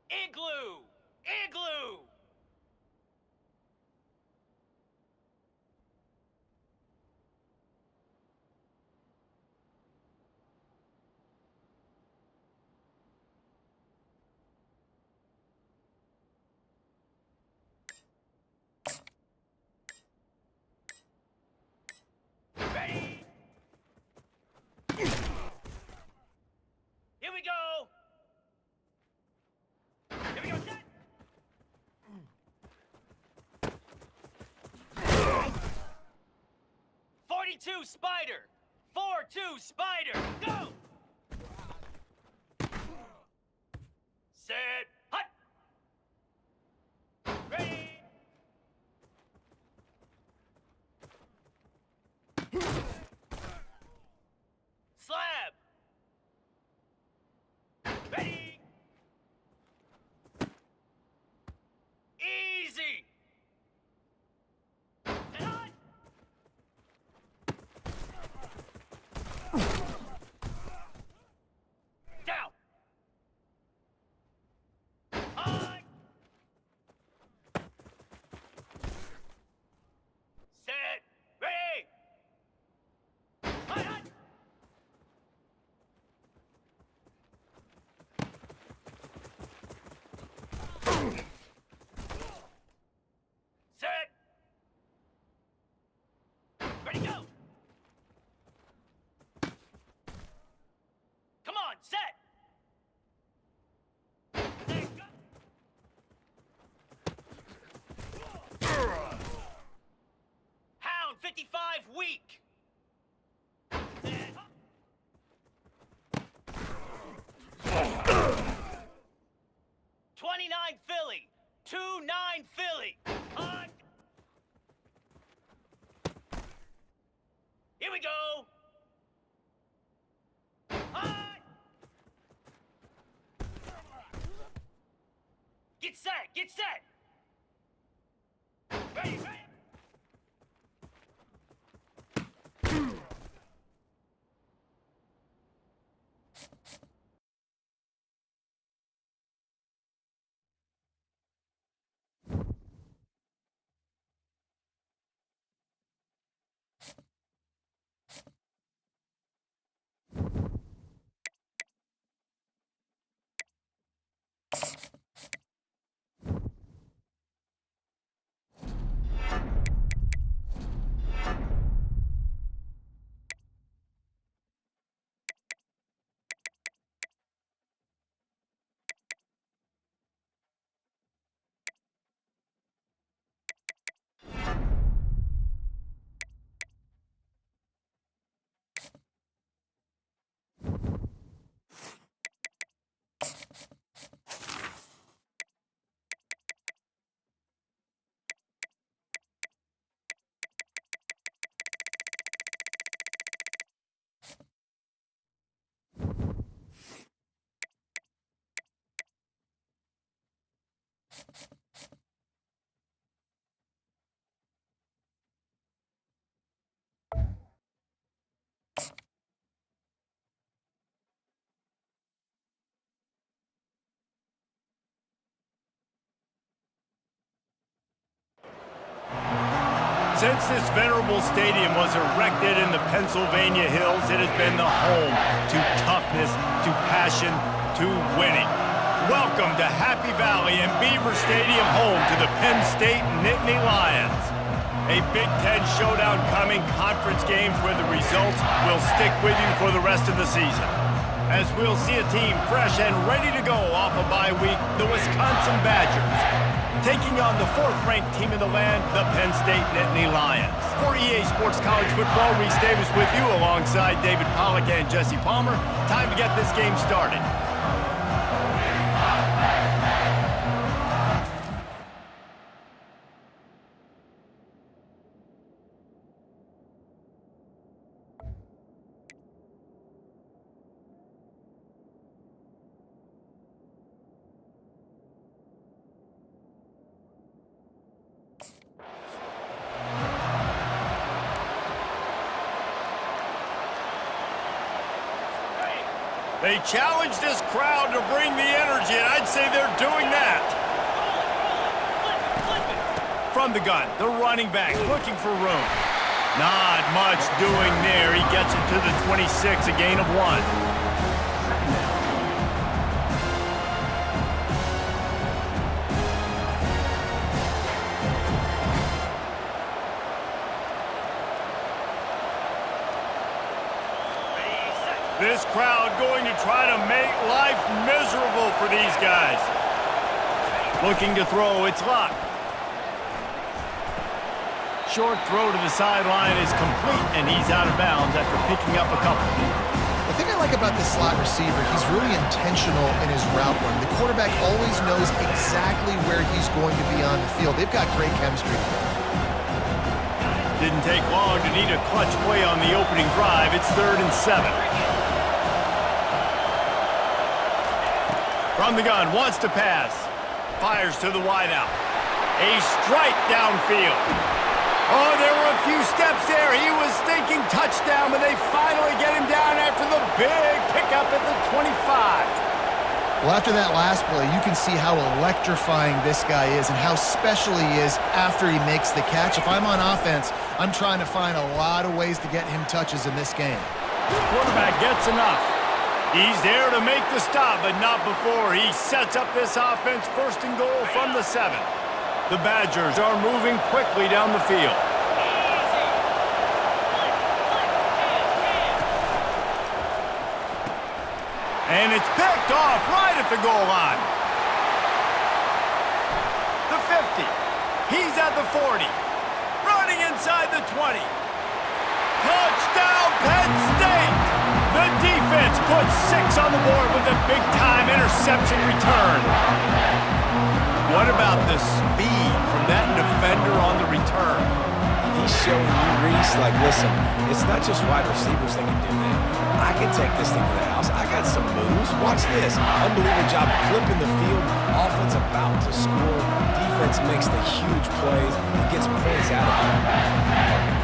Igloo! Igloo! Ready? Here we go! Here we go, set! 42 Spider! 4-2 Spider! Go! Set! Hut! Ready! Slab! Ready! Easy! Set hut! Down! Hut! Set! Ready! Hut, hut! Set! Ready, go! Come on, set! Set, go! Hound 55 weak! Set, up. 29 Philly! 2-9 Philly! Hut! Here we go! Hut! Get set! Get set! Ready, ready! Since this venerable stadium was erected in the Pennsylvania hills, it has been the home to toughness, to passion, to winning. Welcome to Happy Valley and Beaver Stadium, home to the Penn State Nittany Lions. A Big Ten showdown coming, conference games where the results will stick with you for the rest of the season. As we'll see a team fresh and ready to go off a bye week, the Wisconsin Badgers, taking on the fourth-ranked team in the land, the Penn State Nittany Lions. For EA Sports College Football, Reese Davis with you alongside David Pollack and Jesse Palmer. Time to get this game started. They challenge this crowd to bring the energy, and I'd say they're doing that. From the gun, the running back looking for room. Not much doing there. He gets it to the 26, a gain of 1. This crowd going to try to make life miserable for these guys. Looking to throw, it's Luck. Short throw to the sideline is complete, and he's out of bounds after picking up a couple. The thing I like about this slot receiver, he's really intentional in his route run. The quarterback always knows exactly where he's going to be on the field. They've got great chemistry. Didn't take long to need a clutch play on the opening drive. It's 3rd and 7. From the gun, wants to pass. Fires to the wideout. A strike downfield. Oh, there were a few steps there. He was thinking touchdown, but they finally get him down after the big pickup at the 25. Well, after that last play, you can see how electrifying this guy is and how special he is after he makes the catch. If I'm on offense, I'm trying to find a lot of ways to get him touches in this game. The quarterback gets enough. He's there to make the stop, but not before he sets up this offense 1st and goal from the 7. The Badgers are moving quickly down the field. And it's picked off right at the goal line. The 50. He's at the 40. Running inside the 20. Touchdown, Penn State! The defense puts 6 on the board with a big-time interception return. What about the speed from that defender on the return? He's showing you, Reese, like, listen, it's not just wide receivers that can do that. I can take this thing to the house. I got some moves. Watch this. Unbelievable job flipping the field. Offense about to score. Defense makes the huge plays and gets points out of it.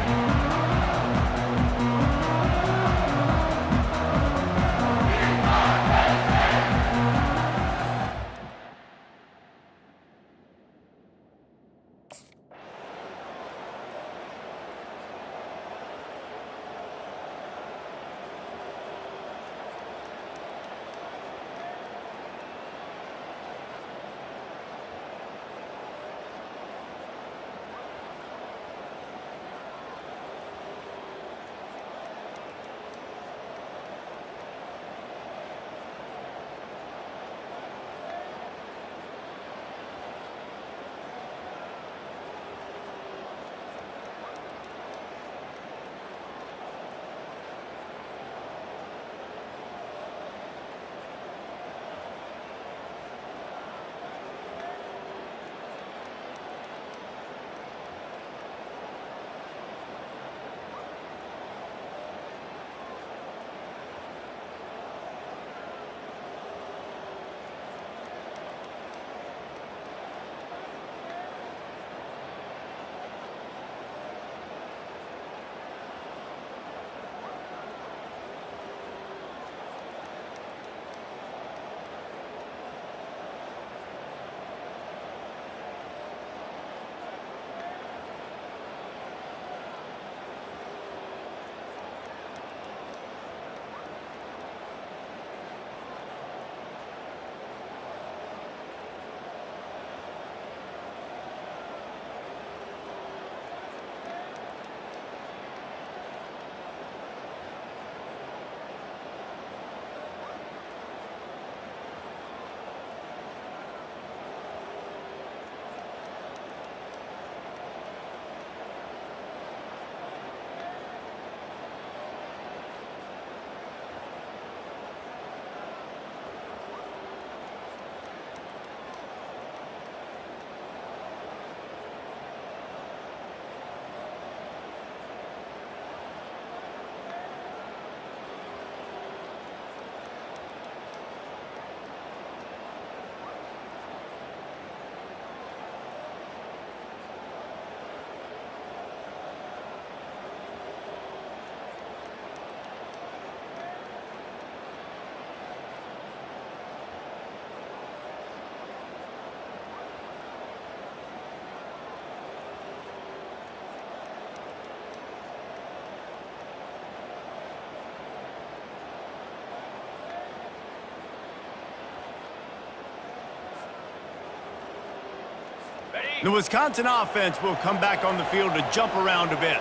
The Wisconsin offense will come back on the field to jump around a bit.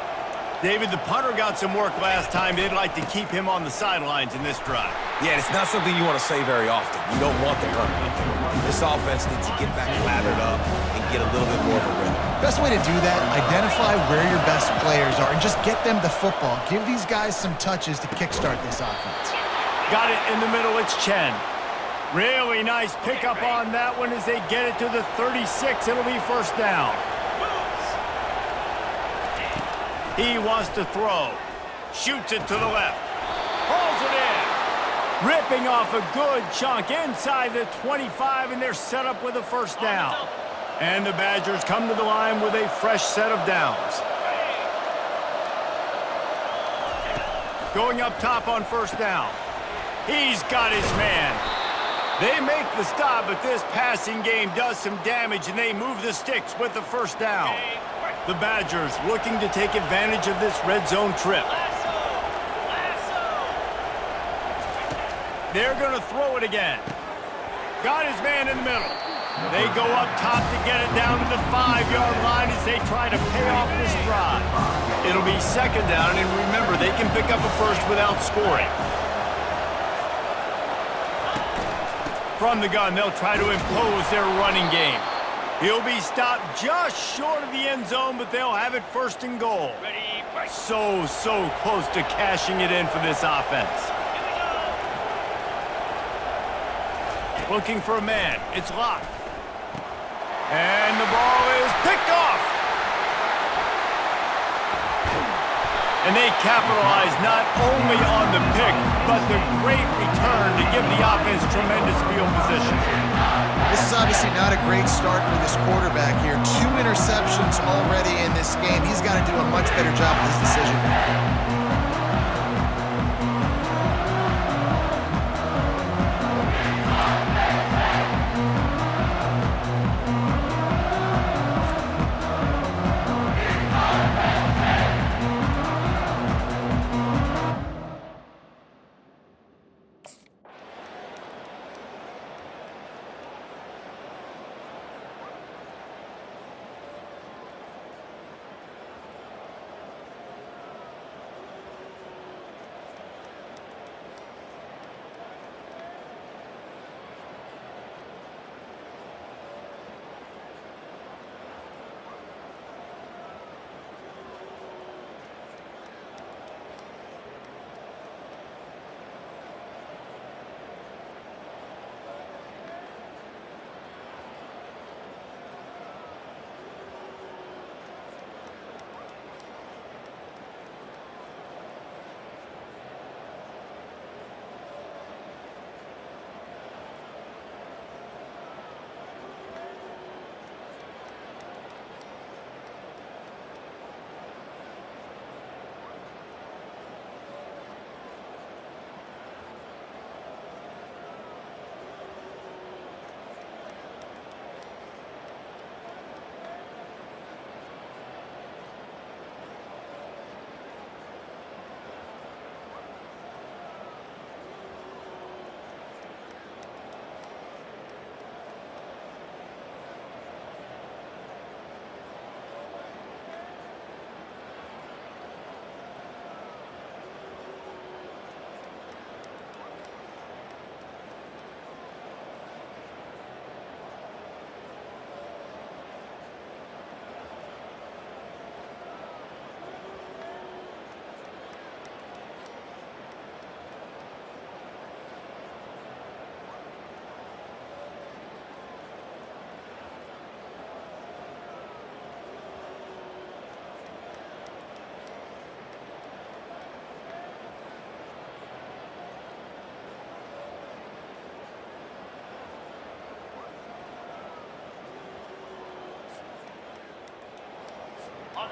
David, the punter got some work last time. They'd like to keep him on the sidelines in this drive. Yeah, it's not something you want to say very often. You don't want the punter out there. This offense needs to get back lathered up and get a little bit more of a rhythm. Best way to do that, identify where your best players are and just get them the football. Give these guys some touches to kickstart this offense. Got it in the middle. It's Chen. Really nice pickup on that one as they get it to the 36. It'll be first down. He wants to throw. Shoots it to the left. Hauls it in. Ripping off a good chunk inside the 25, and they're set up with a first down. And the Badgers come to the line with a fresh set of downs. Going up top on first down. He's got his man. They make the stop, but this passing game does some damage, and they move the sticks with the first down. The Badgers looking to take advantage of this red zone trip. They're going to throw it again. Got his man in the middle. They go up top to get it down to the 5-yard line as they try to pay off this drive. It'll be second down, and remember, they can pick up a first without scoring. From the gun, they'll try to impose their running game. He'll be stopped just short of the end zone, but they'll have it first and goal. So close to cashing it in for this offense. Looking for a man. It's locked. And the ball is picked off. And they capitalize not only on the pick, but the great return to give the offense tremendous field position. This is obviously not a great start for this quarterback here. 2 interceptions already in this game. He's got to do a much better job with his decision making.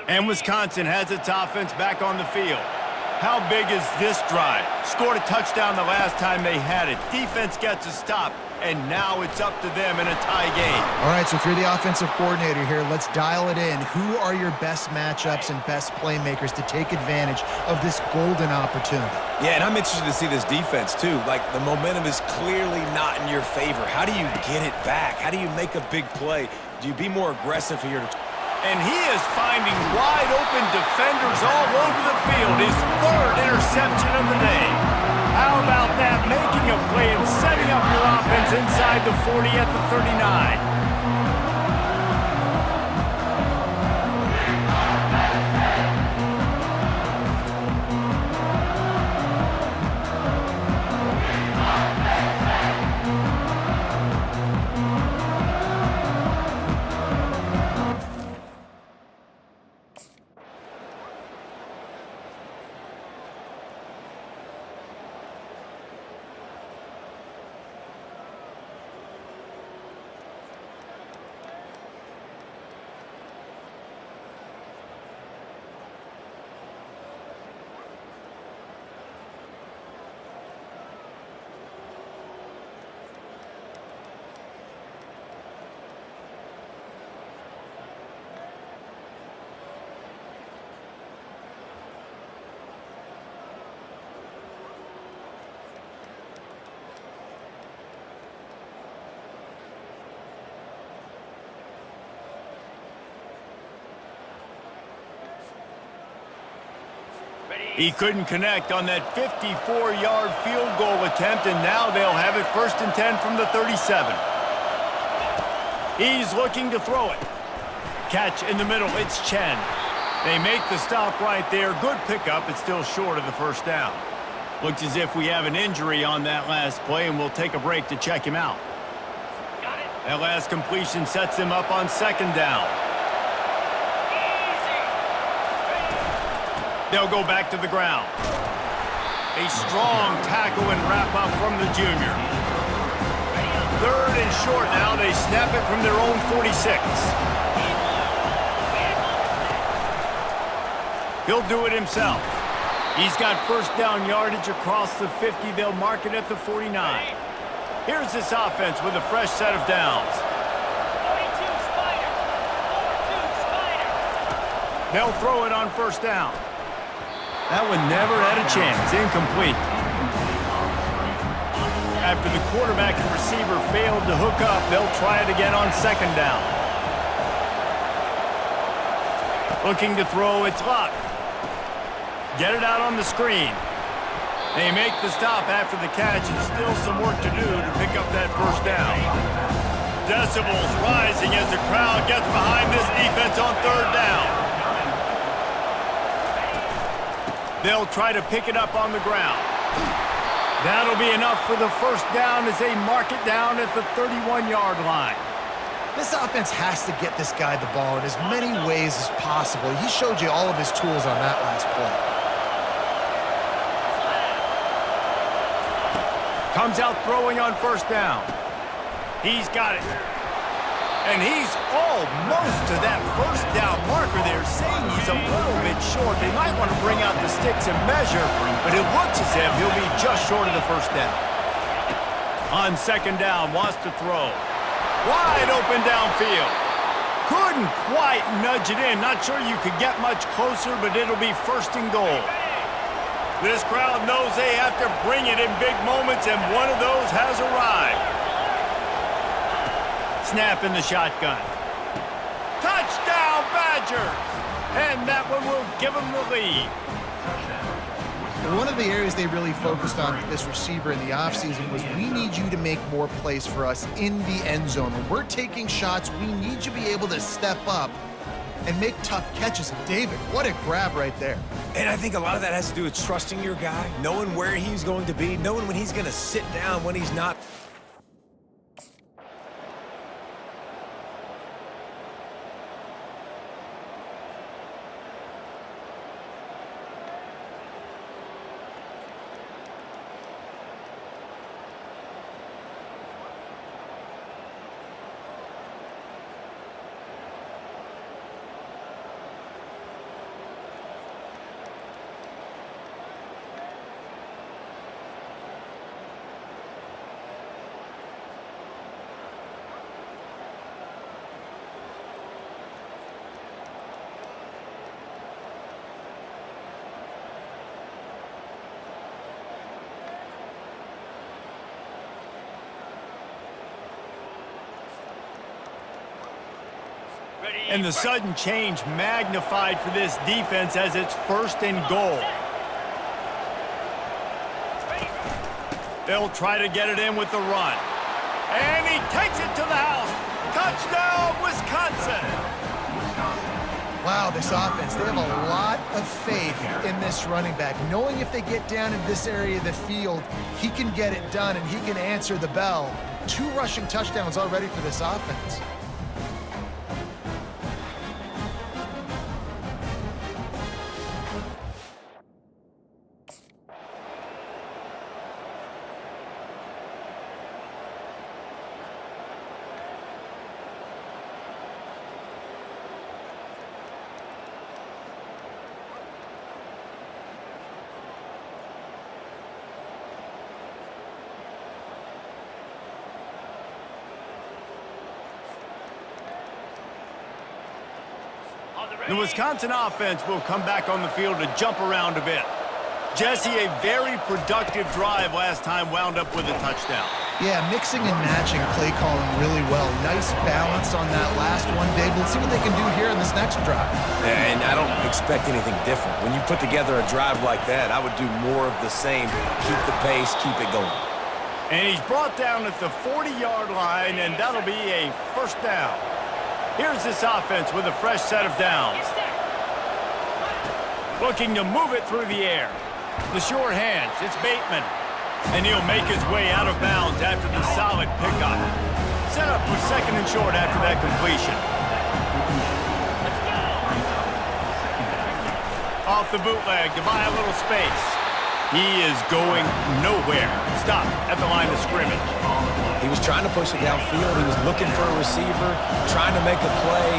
And Wisconsin has its offense back on the field. How big is this drive? Scored a touchdown the last time they had it. Defense gets a stop, and now it's up to them in a tie game. All right, so if you're the offensive coordinator here, let's dial it in. Who are your best matchups and best playmakers to take advantage of this golden opportunity? Yeah, and I'm interested to see this defense, too. Like, the momentum is clearly not in your favor. How do you get it back? How do you make a big play? Do you be more aggressive here? And he is finding wide-open defenders all over the field. His third interception of the day. How about that? Making a play and setting up your offense inside the 40 at the 39. He couldn't connect on that 54-yard field goal attempt, and now they'll have it 1st and 10 from the 37. He's looking to throw it. Catch in the middle, it's Chen. They make the stop right there. Good pickup, it's still short of the first down. Looks as if we have an injury on that last play, and we'll take a break to check him out. That last completion sets him up on 2nd down. They'll go back to the ground. A strong tackle and wrap-up from the junior. 3rd and short now. They snap it from their own 46. He'll do it himself. He's got first down yardage across the 50. They'll mark it at the 49. Here's this offense with a fresh set of downs. They'll throw it on 1st down. That one never had a chance. Incomplete. After the quarterback and receiver failed to hook up, they'll try it again on 2nd down. Looking to throw, it's Luck. Get it out on the screen. They make the stop after the catch, and still some work to do to pick up that 1st down. Decibels rising as the crowd gets behind this defense on 3rd down. They'll try to pick it up on the ground. That'll be enough for the 1st down as they mark it down at the 31-yard line. This offense has to get this guy the ball in as many ways as possible. He showed you all of his tools on that last play. Comes out throwing on 1st down. He's got it. And he's almost to that 1st down marker there, saying he's a little bit short. They might want to bring out the sticks and measure, but it looks as if he'll be just short of the 1st down. On 2nd down, wants to throw. Wide open downfield. Couldn't quite nudge it in. Not sure you could get much closer, but it'll be 1st and goal. This crowd knows they have to bring it in big moments, and one of those has arrived. Snap in the shotgun. Touchdown, Badgers! And that one will give them the lead. One of the areas they really focused on with this receiver in the offseason was, we need you to make more plays for us in the end zone. When we're taking shots, we need you to be able to step up and make tough catches. David, what a grab right there. And I think a lot of that has to do with trusting your guy, knowing where he's going to be, knowing when he's going to sit down, when he's not. And the sudden change magnified for this defense as it's 1st and goal. They'll try to get it in with the run. And he takes it to the house. Touchdown, Wisconsin! Wow, this offense, they have a lot of faith in this running back, knowing if they get down in this area of the field, he can get it done and he can answer the bell. 2 rushing touchdowns already for this offense. The Wisconsin offense will come back on the field to jump around a bit. Jesse, a very productive drive last time wound up with a touchdown. Yeah, mixing and matching play calling really well. Nice balance on that last one, Dave. Let's see what they can do here in this next drive. Yeah, and I don't expect anything different. When you put together a drive like that, I would do more of the same. Keep the pace, keep it going. And he's brought down at the 40-yard line, and that'll be a 1st down. Here's this offense with a fresh set of downs. Looking to move it through the air. The short hands, it's Bateman. And he'll make his way out of bounds after the solid pickup. Set up for 2nd and short after that completion. Off the bootleg to buy a little space. He is going nowhere. Stop at the line of scrimmage. He was trying to push it downfield. He was looking for a receiver, trying to make a play.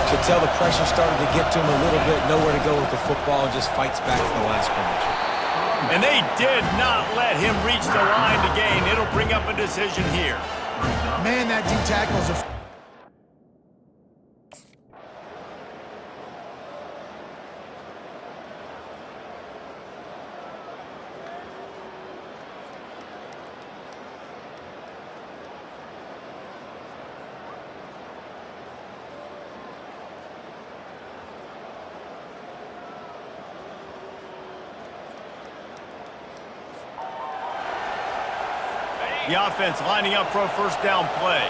Could tell the pressure started to get to him a little bit. Nowhere to go with the football and just fights back to the line of scrimmage. And they did not let him reach the line to gain. It'll bring up a decision here. Man, that D tackle's a... The offense lining up for a 1st down play.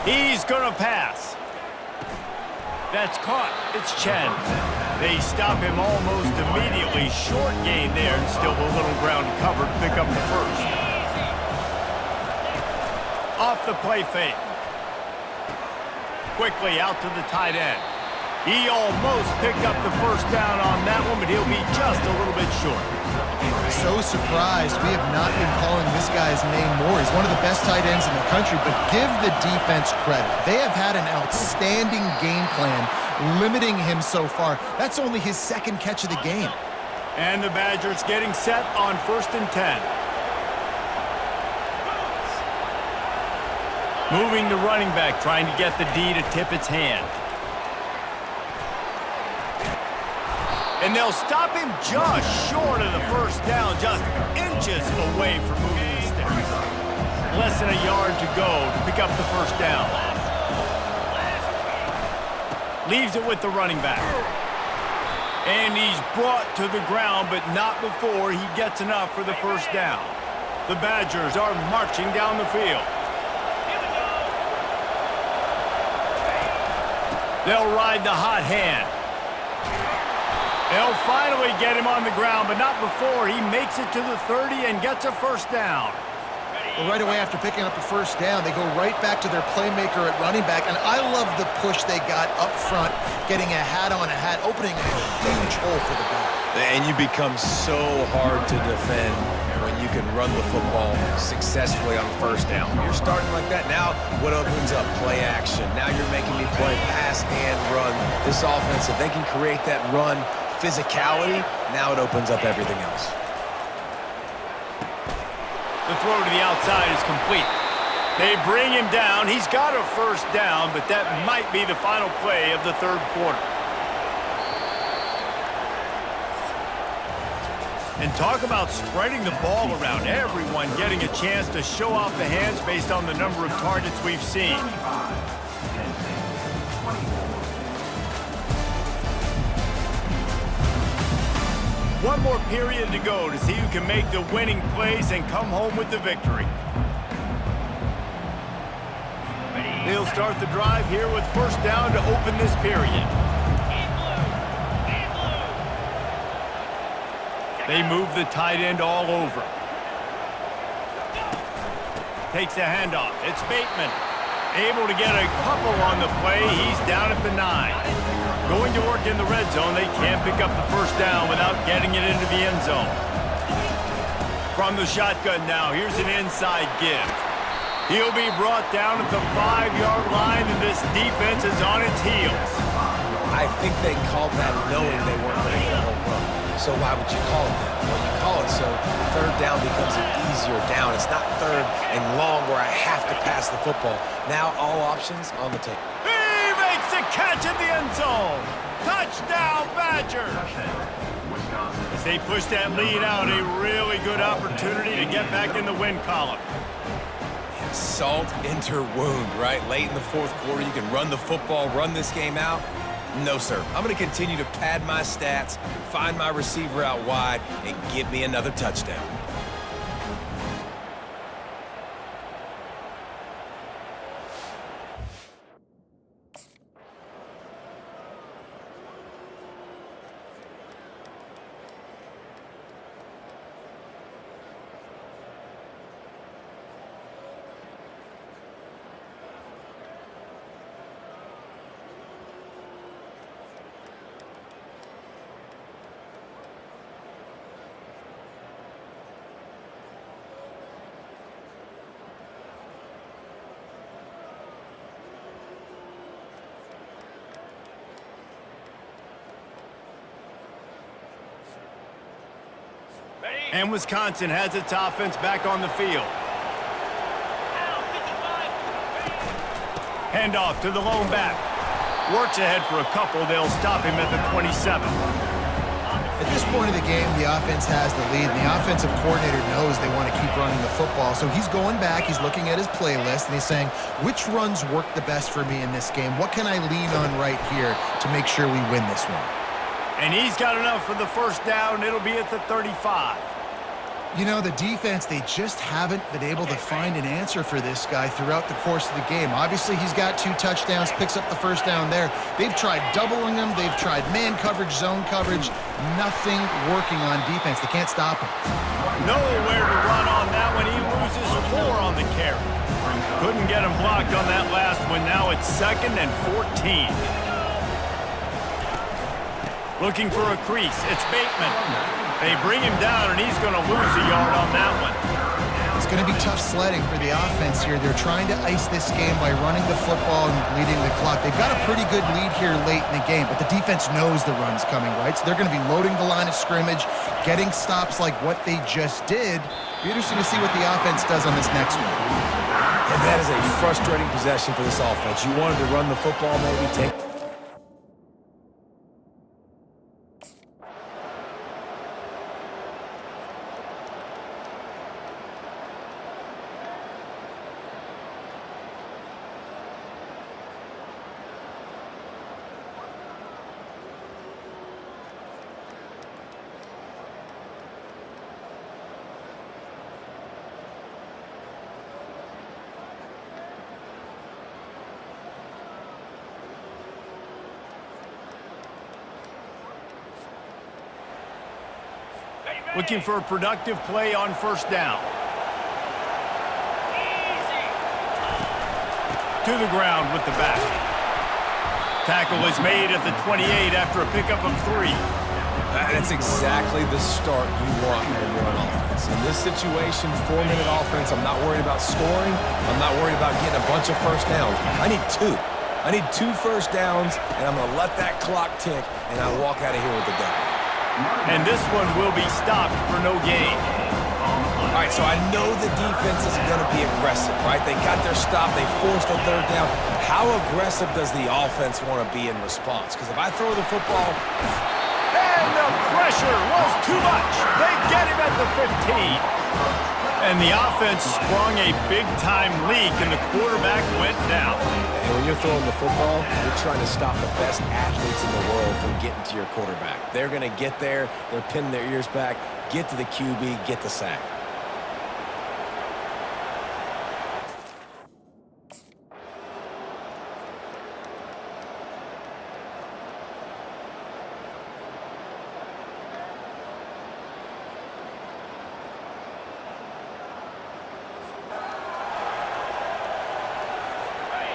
He's going to pass. That's caught. It's Chen. They stop him almost immediately. Short gain there and still a little ground cover to pick up the 1st. Off the play fake. Quickly out to the tight end. He almost picked up the 1st down on that one, but he'll be just a little bit short. So surprised we have not been calling this guy's name more. He's one of the best tight ends in the country, but give the defense credit. They have had an outstanding game plan limiting him so far. That's only his 2nd catch of the game. And the Badgers getting set on 1st and 10. Moving the running back, trying to get the D to tip its hand. And they'll stop him just short of the 1st down, just inches away from moving the sticks. Less than a yard to go to pick up the 1st down. Leaves it with the running back. And he's brought to the ground, but not before he gets enough for the 1st down. The Badgers are marching down the field. They'll ride the hot hand. They'll finally get him on the ground, but not before he makes it to the 30 and gets a 1st down. Well, right away after picking up a 1st down, they go right back to their playmaker at running back, and I love the push they got up front, getting a hat on a hat, opening a huge hole for the back. And you become so hard to defend when you can run the football successfully on 1st down. When you're starting like that, now what opens up? Play action. Now you're making me play pass and run. This offense, if they can create that run, physicality, now it opens up everything else. The throw to the outside is complete. They bring him down. He's got a 1st down, but that might be the final play of the 3rd quarter. And talk about spreading the ball around. Everyone getting a chance to show off the hands based on the number of targets we've seen. One more period to go to see who can make the winning plays and come home with the victory. They'll start the drive here with first down to open this period. They move the tight end all over. Takes a handoff. It's Bateman. Able to get a couple on the play. He's down at the 9. Going to work in the red zone. They can't pick up the first down without getting it into the end zone. From the shotgun now, here's an inside give. He'll be brought down at the 5-yard line, and this defense is on its heels. I think they called that knowing they weren't going to hit a home run. So why would you call it that? Well, you call it so third down becomes an easier down. It's not third and long where I have to pass the football. Now all options on the table. He makes a catch in the end zone. Touchdown, Badgers. As they push that lead out, a really good opportunity to get back in the win column. Salt enter wound, right? Late in the fourth quarter, you can run the football, run this game out. No, sir. I'm going to continue to pad my stats, find my receiver out wide, and give me another touchdown. And Wisconsin has its offense back on the field. Handoff to the lone back. Works ahead for a couple. They'll stop him at the 27. At this point of the game, the offense has the lead, and the offensive coordinator knows they want to keep running the football. So he's going back, he's looking at his playlist, and he's saying, which runs work the best for me in this game? What can I lean on right here to make sure we win this one? And he's got enough for the first down. It'll be at the 35. You know, the defense, they just haven't been able to find an answer for this guy throughout the course of the game. Obviously, he's got 2 touchdowns, picks up the first down there. They've tried doubling him. They've tried man coverage, zone coverage. Nothing working on defense. They can't stop him. Nowhere to run on that one. He loses 4 on the carry. Couldn't get him blocked on that last one. Now it's 2nd and 14. Looking for a crease. It's Bateman. They bring him down, and he's going to lose a yard on that one. It's going to be tough sledding for the offense here. They're trying to ice this game by running the football and bleeding the clock. They've got a pretty good lead here late in the game, but the defense knows the run's coming, right? So they're going to be loading the line of scrimmage, getting stops like what they just did. Be interesting to see what the offense does on this next one. And that is a frustrating possession for this offense. You wanted to run the football, maybe take... Looking for a productive play on first down. To the ground with the back. Tackle is made at the 28 after a pickup of 3. That's exactly the start you want when you're on offense. In this situation, 4-minute offense, I'm not worried about scoring. I'm not worried about getting a bunch of first downs. I need 2. I need 2 first downs, and I'm going to let that clock tick, and I walk out of here with the W. And this one will be stopped for no gain. All right, so I know the defense is going to be aggressive, right? They got their stop. They forced a third down. How aggressive does the offense want to be in response? Because if I throw the football, And the pressure was too much. They get him at the 15. And the offense sprung a big-time leak, and the quarterback went down. And when you're throwing the football, you're trying to stop the best athletes in the world from getting to your quarterback. They're going to get there. They're pinning their ears back, get to the QB, get the sack.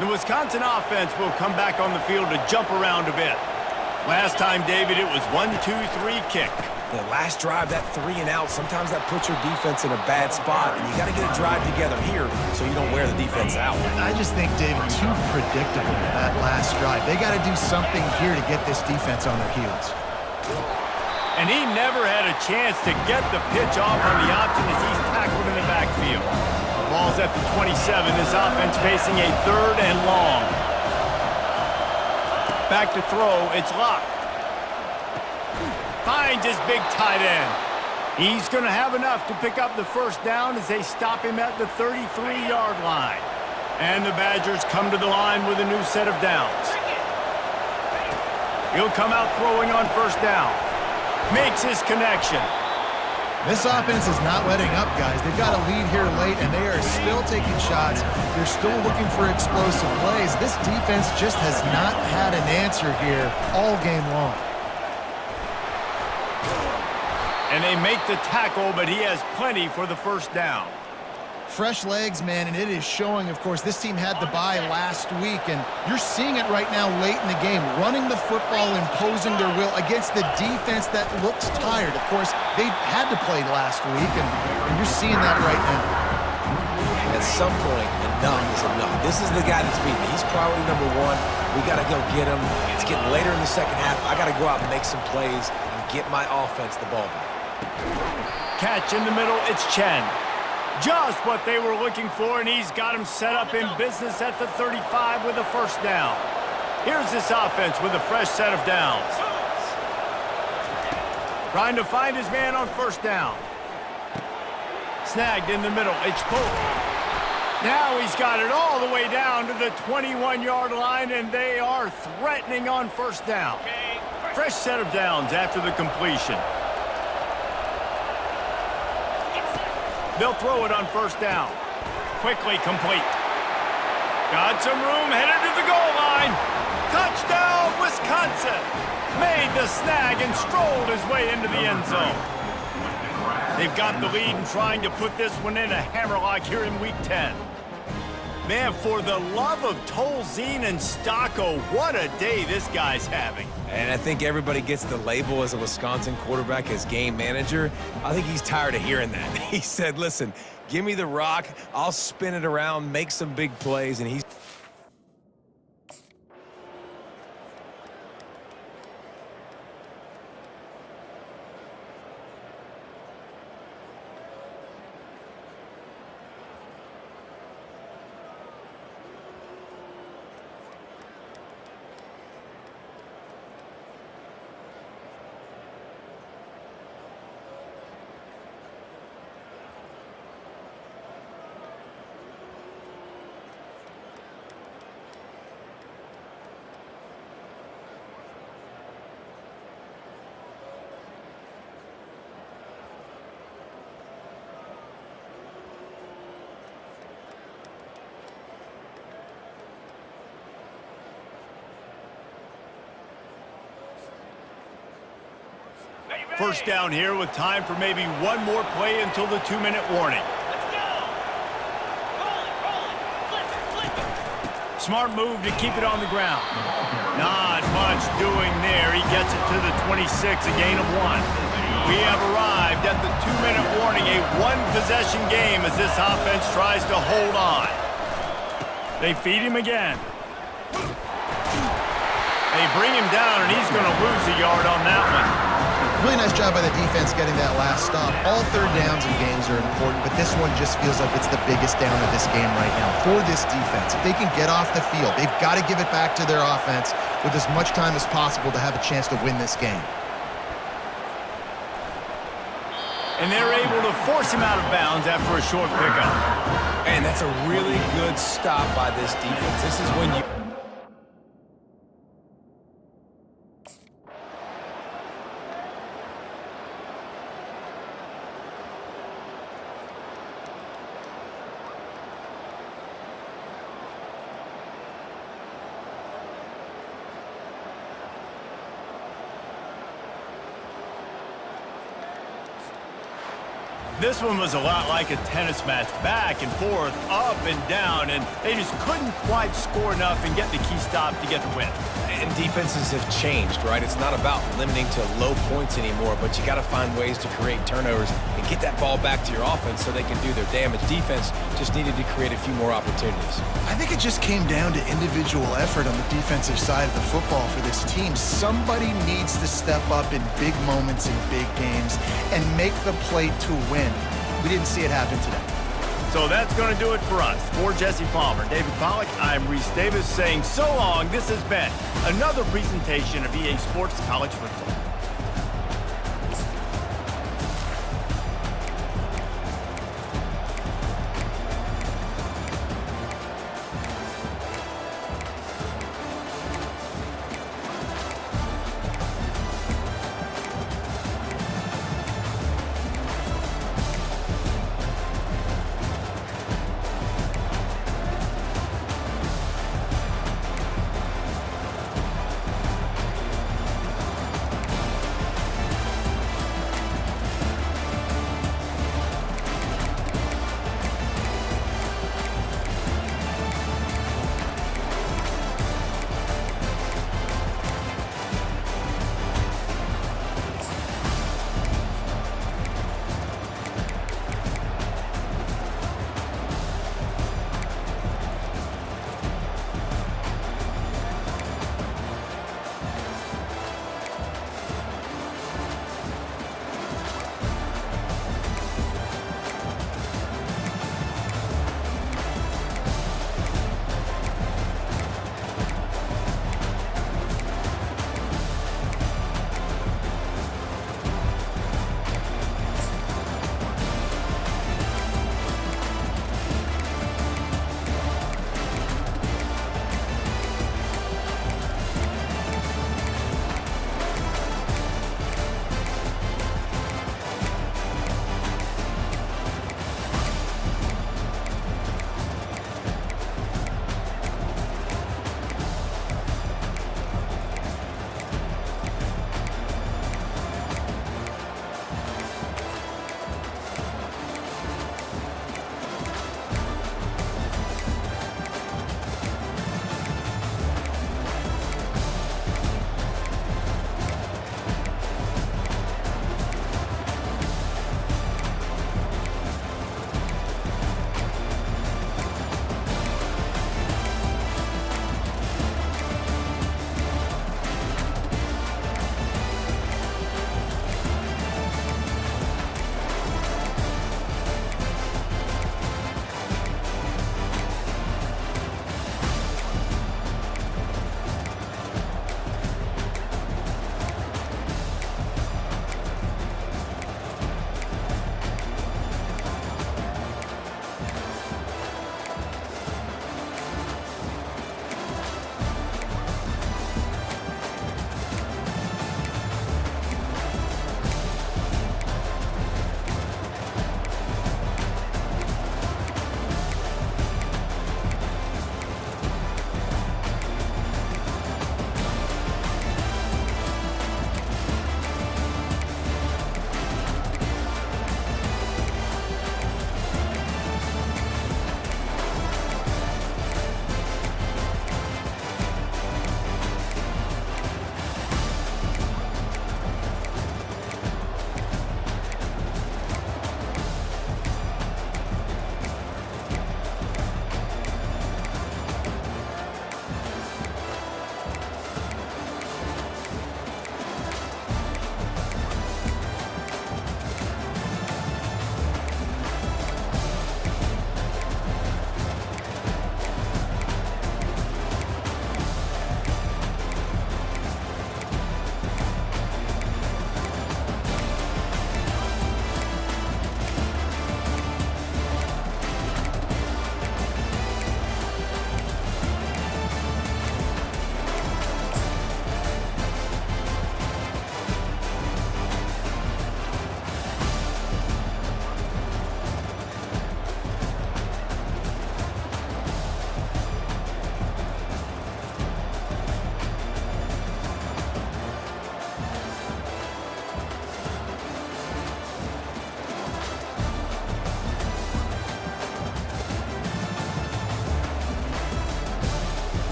The Wisconsin offense will come back on the field to jump around a bit. Last time, David, it was 1-2-3 kick. The last drive, that 3 and out, sometimes that puts your defense in a bad spot, and you got to get a drive together here so you don't wear the defense out. I just think, David, too predictable, that last drive. They got to do something here to get this defense on their heels. And he never had a chance to get the pitch off on the option as he's tackled in the backfield. Ball's at the 27. This offense facing a 3rd and long. Back to throw. It's locked. Finds his big tight end. He's going to have enough to pick up the first down as they stop him at the 33-yard line. And the Badgers come to the line with a new set of downs. He'll come out throwing on first down. Makes his connection. This offense is not letting up, guys. They've got a lead here late, and they are still taking shots. They're still looking for explosive plays. This defense just has not had an answer here all game long. And they make the tackle, but he has plenty for the first down. Fresh legs, man, and it is showing, of course. This team had the bye last week, and you're seeing it right now late in the game. Running the football, imposing their will against the defense that looks tired. Of course, they had to play last week, and you're seeing that right now. At some point, enough is enough. This is the guy that's beating me. He's priority number 1. We got to go get him. It's getting later in the second half. I got to go out and make some plays and get my offense the ball back. Catch in the middle, it's Chen. Just what they were looking for, and he's got him set up in business at the 35 with a first down. Here's this offense with a fresh set of downs. Trying to find his man on first down. Snagged in the middle, it's Polk. Now he's got it all the way down to the 21-yard line, and they are threatening on first down. Fresh set of downs after the completion. They'll throw it on first down. Quickly complete. Got some room, headed to the goal line. Touchdown, Wisconsin. Made the snag and strolled his way into the end zone. They've got the lead and trying to put this one in a hammerlock here in Week 10. Man, for the love of Tolzien and Stocco, what a day this guy's having. And I think everybody gets the label as a Wisconsin quarterback as game manager. I think he's tired of hearing that. He said, listen, give me the rock, I'll spin it around, make some big plays, and he's... First down here with time for maybe one more play until the 2-minute warning. Let's go! Roll it, flip it. Smart move to keep it on the ground. Not much doing there. He gets it to the 26, a gain of 1. We have arrived at the 2-minute warning, a one-possession game as this offense tries to hold on. They feed him again. They bring him down, and he's going to lose a yard on that one. Really nice job by the defense getting that last stop. All third downs in games are important, but this one just feels like it's the biggest down of this game right now for this defense. If they can get off the field, they've got to give it back to their offense with as much time as possible to have a chance to win this game. and they're able to force him out of bounds after a short pickup. And that's a really good stop by this defense. This is when you... This one was a lot like a tennis match, back and forth, up and down, and they just couldn't quite score enough and get the key stop to get the win. And defenses have changed, right? It's not about limiting to low points anymore, but you got to find ways to create turnovers and get that ball back to your offense so they can do their damage. Defense just needed to create a few more opportunities. I think it just came down to individual effort on the defensive side of the football for this team. Somebody needs to step up in big moments in big games and make the play to win. We didn't see it happen today. So that's going to do it for us. For Jesse Palmer, David Pollack, I'm Reese Davis saying so long. This has been another presentation of EA Sports College Football.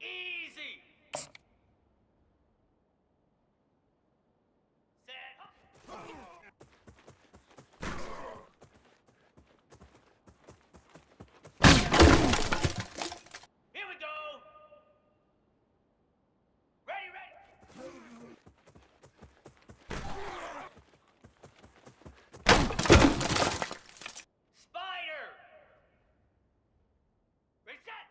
Easy. Set. Here we go. Ready, ready. Spider. Reset.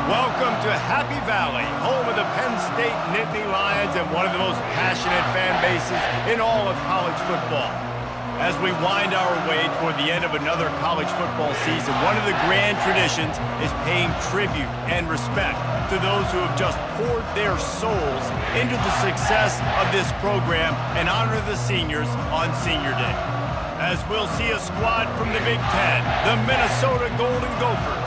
Welcome to Happy Valley, home of the Penn State Nittany Lions and one of the most passionate fan bases in all of college football. As we wind our way toward the end of another college football season, one of the grand traditions is paying tribute and respect to those who have just poured their souls into the success of this program and honor the seniors on Senior Day. As we'll see a squad from the Big Ten, the Minnesota Golden Gophers,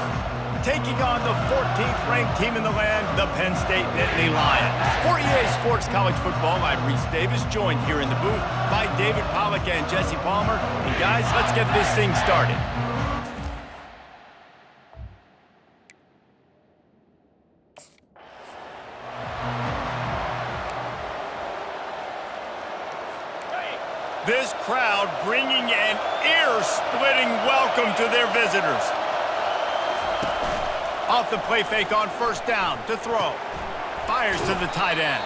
taking on the 14th ranked team in the land, the Penn State Nittany Lions. For EA Sports College Football, I'm Reese Davis, joined here in the booth by David Pollack and Jesse Palmer. And guys, let's get this thing started. This crowd bringing an ear-splitting welcome to their visitors. Off the play fake on first down to throw. Fires to the tight end.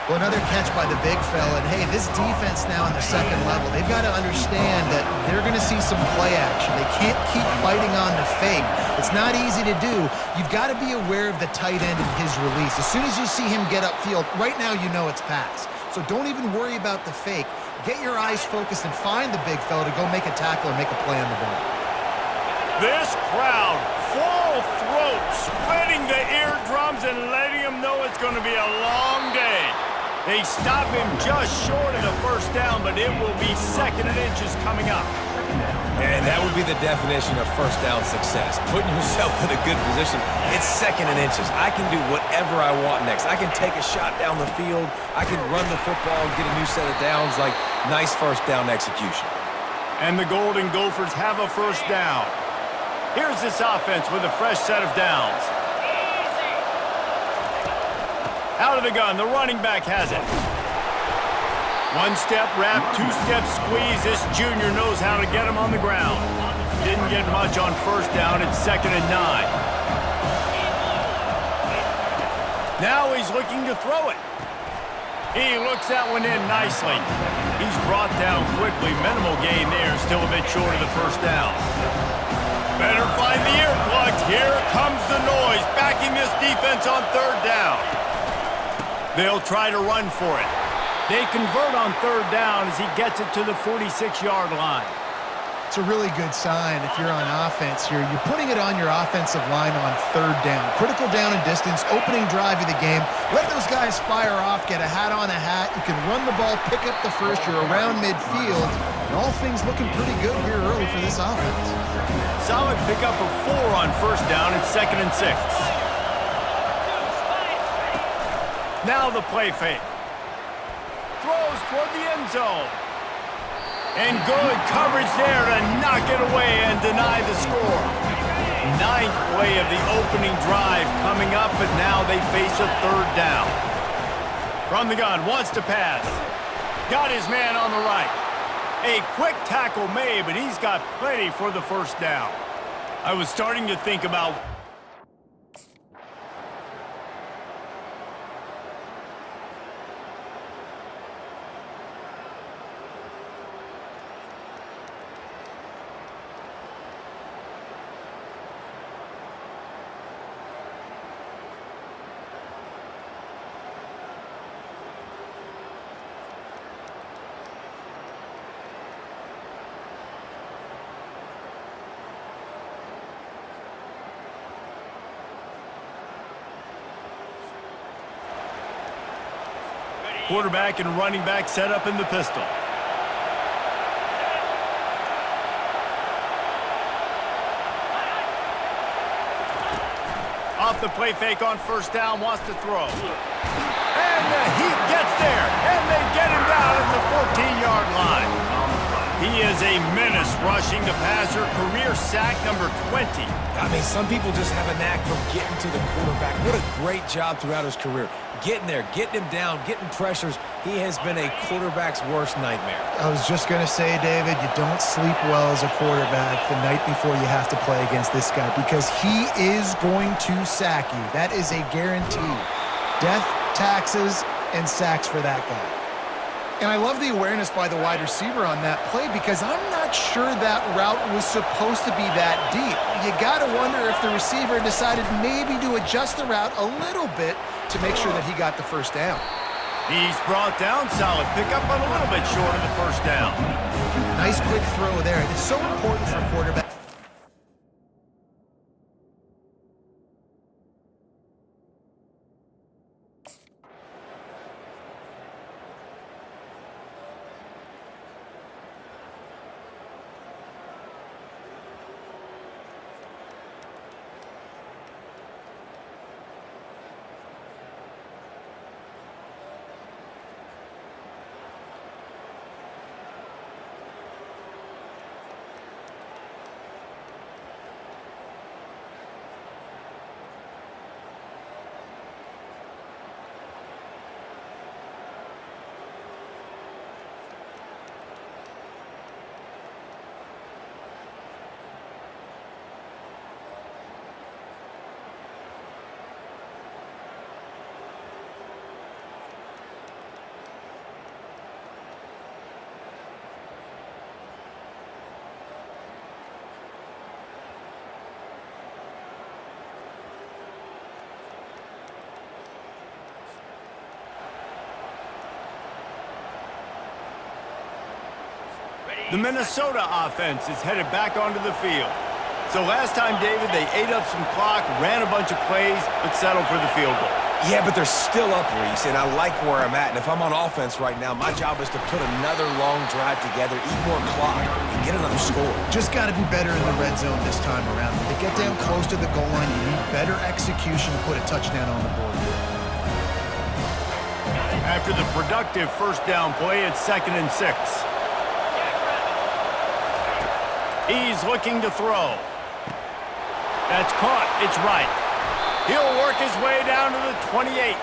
Well, another catch by the big fella. And hey, this defense now in the second level, they've got to understand that they're going to see some play action. They can't keep biting on the fake. It's not easy to do. You've got to be aware of the tight end and his release. As soon as you see him get upfield, right now you know it's pass. So don't even worry about the fake. Get your eyes focused and find the big fella to go make a tackle or make a play on the ball. This crowd, full throat, splitting the eardrums and letting him know it's going to be a long day. They stop him just short of the first down, but it will be second and inches coming up. And that would be the definition of first down success. Putting yourself in a good position. It's second and inches. I can do whatever I want next. I can take a shot down the field. I can run the football and get a new set of downs. Like, nice first down execution. And the Golden Gophers have a first down. Here's this offense with a fresh set of downs. Out of the gun, the running back has it. One-step wrap, two-step squeeze. This junior knows how to get him on the ground. Didn't get much on first down. It's 2nd and 9. Now he's looking to throw it. He looks that one in nicely. He's brought down quickly. Minimal gain there, still a bit short of the first down. Better find the earplugs. Here comes the noise, backing this defense on third down. They'll try to run for it. They convert on third down as he gets it to the 46-yard line. It's a really good sign if you're on offense here. You're putting it on your offensive line on third down. Critical down and distance, opening drive of the game. Let those guys fire off, get a hat on a hat. You can run the ball, pick up the first. You're around midfield. And all things looking pretty good here early for this offense. Solid pickup of 4 on first down. It's 2nd and 6. Now the play fake. Throws toward the end zone. And good coverage there to knock it away and deny the score. 9th play of the opening drive coming up, but now they face a third down. From the gun, wants to pass. Got his man on the right. A quick tackle made, but he's got plenty for the first down. I was starting to think about quarterback and running back set up in the pistol. Off the play fake on first down, wants to throw. And he gets there, and they get him down at the 14-yard line. He is a menace rushing the passer, career sack number 20. I mean, some people just have a knack for getting to the quarterback. What a great job throughout his career. Getting there, getting him down, getting pressures. He has been a quarterback's worst nightmare. I was just going to say, David, you don't sleep well as a quarterback the night before you have to play against this guy because he is going to sack you. That is a guarantee. Death, taxes, and sacks for that guy. And I love the awareness by the wide receiver on that play because I'm not sure that route was supposed to be that deep. You got to wonder if the receiver decided maybe to adjust the route a little bit to make sure that he got the first down. He's brought down solid pickup, but a little bit short of the first down. Nice quick throw there. It's so important for quarterbacks. The Minnesota offense is headed back onto the field. So last time, David, they ate up some clock, ran a bunch of plays, but settled for the field goal. Yeah, but they're still up, Reese, and I like where I'm at. And if I'm on offense right now, my job is to put another long drive together, eat more clock, and get another score. Just got to be better in the red zone this time around. When they get down close to the goal line, you need better execution to put a touchdown on the board. After the productive first down play, it's 2nd and 6. He's looking to throw. That's caught. It's right. He'll work his way down to the 28.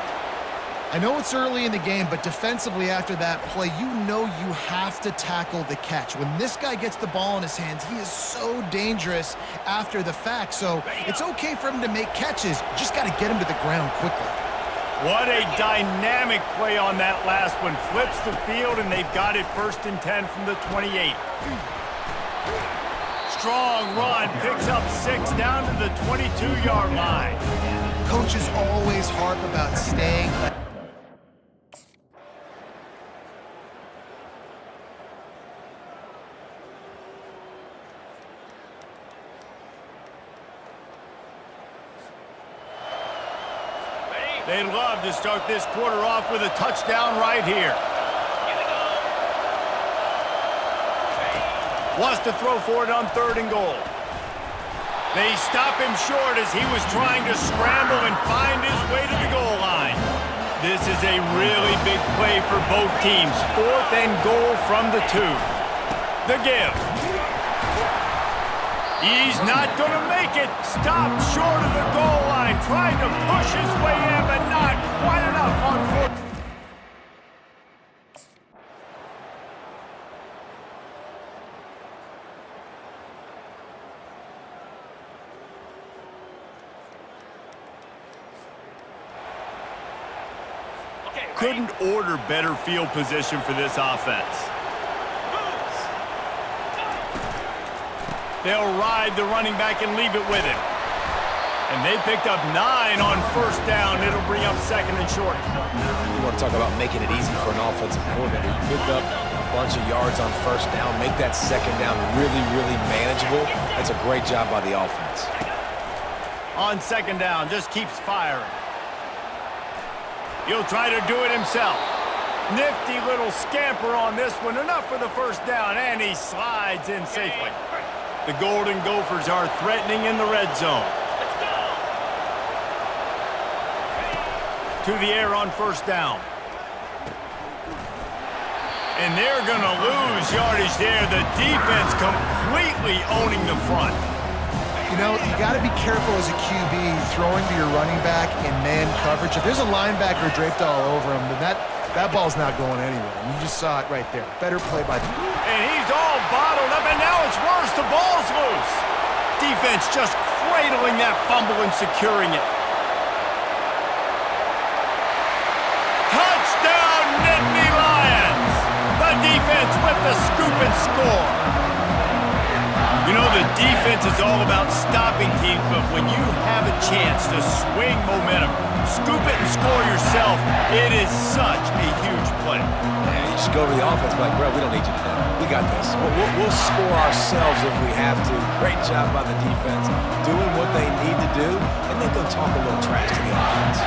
I know it's early in the game, but defensively after that play, you know you have to tackle the catch. When this guy gets the ball in his hands, he is so dangerous after the fact. So it's okay for him to make catches. You just got to get him to the ground quickly. What a dynamic play on that last one. Flips the field, and they've got it 1st and 10 from the 28. Strong run, picks up 6 down to the 22-yard line. Coaches always harp about staying. They'd love to start this quarter off with a touchdown right here. Wants to throw for it on 3rd and goal. They stop him short as he was trying to scramble and find his way to the goal line. This is a really big play for both teams. 4th and goal from the 2. The give. He's not going to make it. Stopped short of the goal line. Trying to push his way in, but not quite enough on 4th. Couldn't order better field position for this offense. They'll ride the running back and leave it with him. And they picked up 9 on 1st down. It'll bring up 2nd and short. You want to talk about making it easy for an offensive coordinator. You pick up a bunch of yards on 1st down, make that 2nd down really, really manageable. That's a great job by the offense. On 2nd down, just keeps firing. He'll try to do it himself. Nifty little scamper on this one. Enough for the 1st down, and he slides in safely. The Golden Gophers are threatening in the red zone. To the air on 1st down. And they're going to lose yardage there. The defense completely owning the front. You know, you got to be careful as a QB throwing to your running back in man coverage. If there's a linebacker draped all over him, then that ball's not going anywhere. And you just saw it right there. Better play by the... And he's all bottled up, and now it's worse. The ball's loose. Defense just cradling that fumble and securing it. Touchdown, Nittany Lions! The defense with the scoop and score. You know, the defense is all about stopping teams, but when you have a chance to swing momentum, scoop it and score yourself, it is such a huge play. Yeah, you just go over the offense like, bro, we don't need you to do it. We got this. We'll score ourselves if we have to. Great job by the defense, doing what they need to do, and then go talk a little trash to the offense.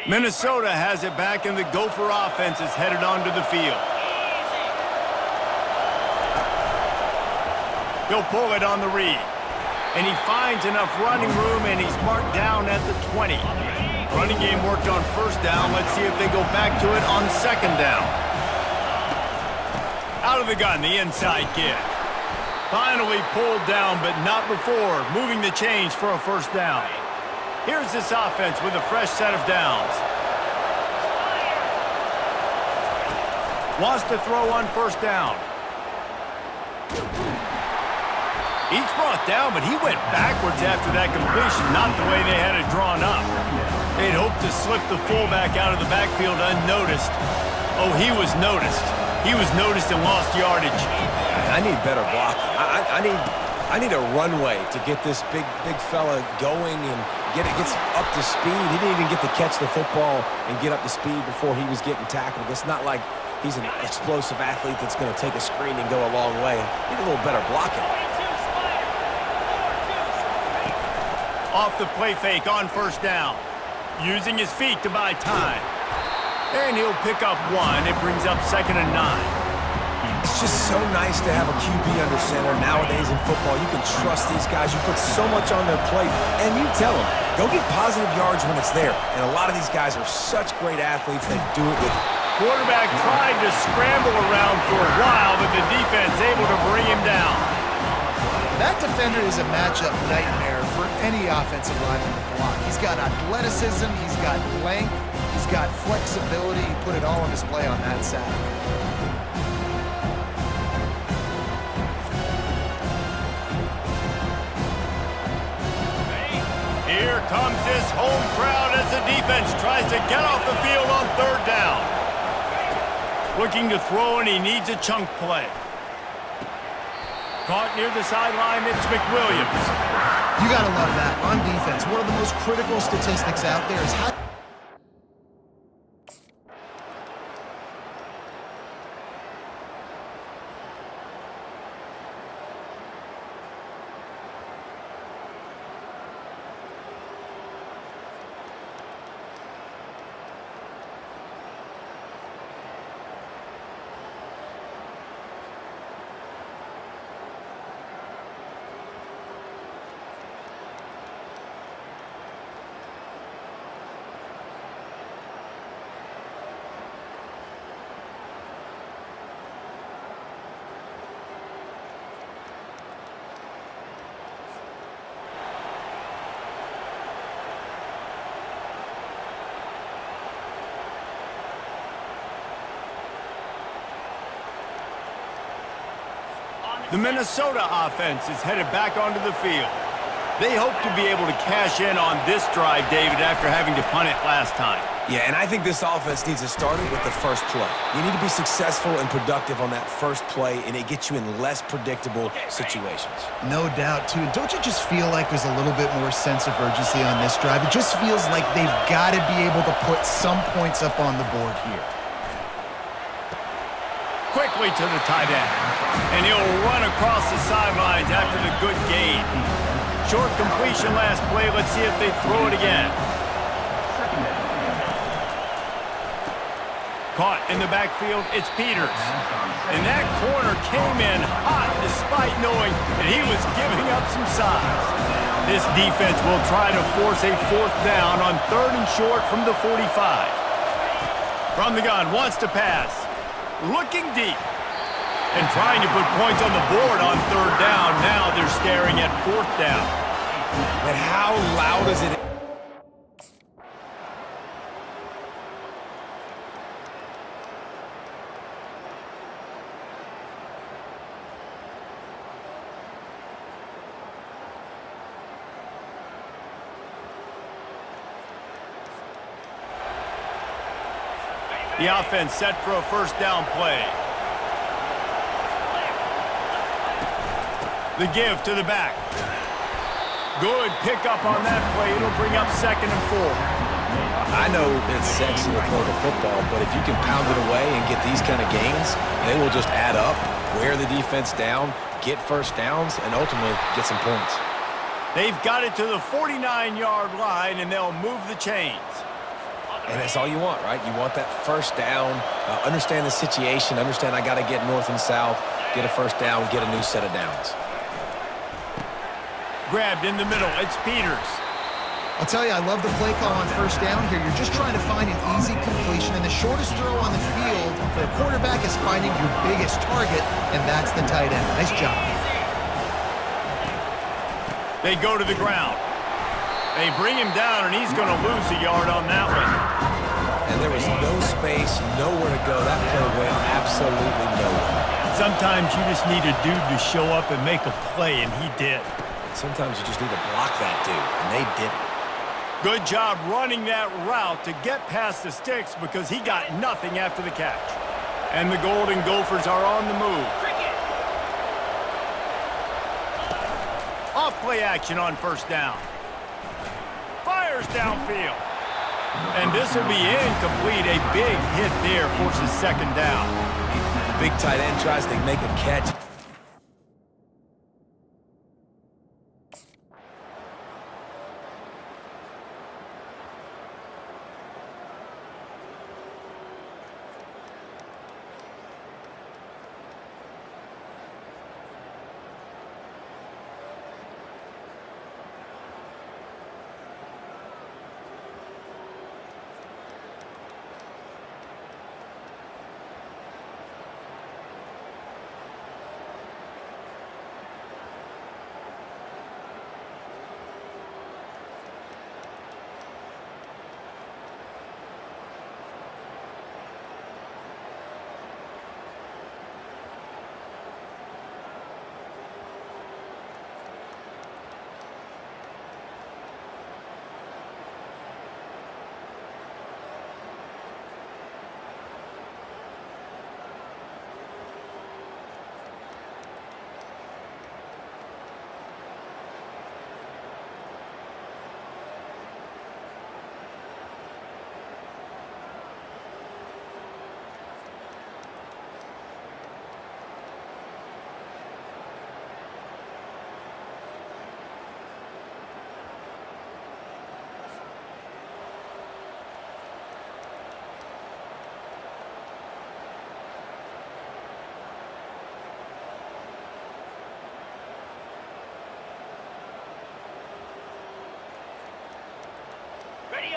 Minnesota has it back, and the Gopher offense is headed onto the field. He'll pull it on the read. And he finds enough running room, and he's marked down at the 20. Running game worked on first down. Let's see if they go back to it on second down. Out of the gun, the inside kick. Finally pulled down, but not before moving the chains for a first down. Here's this offense with a fresh set of downs. Wants to throw on first down. Each brought down, but he went backwards after that completion, not the way they had it drawn up. They'd hoped to slip the fullback out of the backfield unnoticed. Oh, he was noticed. He was noticed and lost yardage. I need better blocking. I I need a runway to get this big fella going and gets up to speed. He didn't even get to catch the football and get up to speed before he was getting tackled. It's not like he's an explosive athlete that's going to take a screen and go a long way. Need a little better blocking. Off the play fake on first down. Using his feet to buy time. And he'll pick up 1. It brings up 2nd and 9. It's just so nice to have a QB under center. Nowadays in football, you can trust these guys. You put so much on their plate, and you tell them, go get positive yards when it's there. And a lot of these guys are such great athletes that do it with. Quarterback tried to scramble around for a while, but the defense able to bring him down. That defender is a matchup nightmare for any offensive lineman to block. He's got athleticism, he's got length, he's got flexibility. He put it all on display on that side. Here comes this home crowd as the defense tries to get off the field on 3rd down. Looking to throw, and he needs a chunk play. Caught near the sideline, it's McWilliams. You got to love that. On defense, one of the most critical statistics out there is how... The Minnesota offense is headed back onto the field. They hope to be able to cash in on this drive, David, after having to punt it last time. Yeah, and I think this offense needs to start it with the first play. You need to be successful and productive on that first play, and it gets you in less predictable situations. No doubt, too. Don't you just feel like there's a little bit more sense of urgency on this drive? It just feels like they've got to be able to put some points up on the board here. Quickly to the tight end. And he'll run across the sidelines after the good gain. Short completion last play. Let's see if they throw it again. Caught in the backfield, it's Peters. And that corner came in hot despite knowing that he was giving up some size. This defense will try to force a 4th down on 3rd and short from the 45. From the gun, wants to pass. Looking deep. And trying to put points on the board on 3rd down. Now they're staring at 4th down. But how loud is it? The offense set for a 1st down play. The give to the back. Good pickup on that play. It'll bring up 2nd and 4. I know it's sexy to throw the football, but if you can pound it away and get these kind of gains, they will just add up, wear the defense down, get 1st downs, and ultimately get some points. They've got it to the 49-yard line, and they'll move the chains. And that's all you want, right? You want that 1st down, understand the situation, understand I got to get north and south, get a 1st down, get a new set of downs. Grabbed in the middle, it's Peters. I'll tell you, I love the play call on 1st down here. You're just trying to find an easy completion, and the shortest throw on the field for the quarterback is finding your biggest target, and that's the tight end. Nice job. They go to the ground. They bring him down, and he's going to lose a yard on that one. And there was no space, nowhere to go. That play went absolutely nowhere. Sometimes you just need a dude to show up and make a play, and he did. Sometimes you just need to block that dude, and they didn't. Good job running that route to get past the sticks because he got nothing after the catch. And the Golden Gophers are on the move. play action on first down. Fires downfield. And this will be incomplete. A big hit there forces second down. Big tight end tries to make a catch.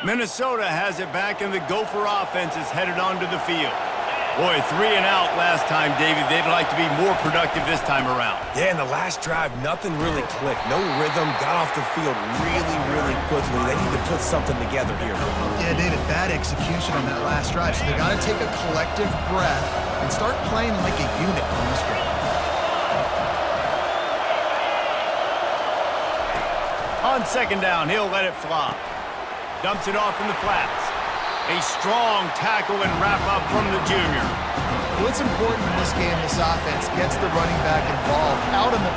Minnesota has it back, and the Gopher offense is headed onto the field. Boy, 3 and out last time, David. They'd like to be more productive this time around. Yeah, in the last drive, nothing really clicked. No rhythm, got off the field really quickly. They need to put something together here. Yeah, David, bad execution on that last drive, so they got to take a collective breath and start playing like a unit on this drive. On second down, he'll let it fly. Dumps it off in the flats. A strong tackle and wrap-up from the junior. What's important in this game, this offense gets the running back involved out in the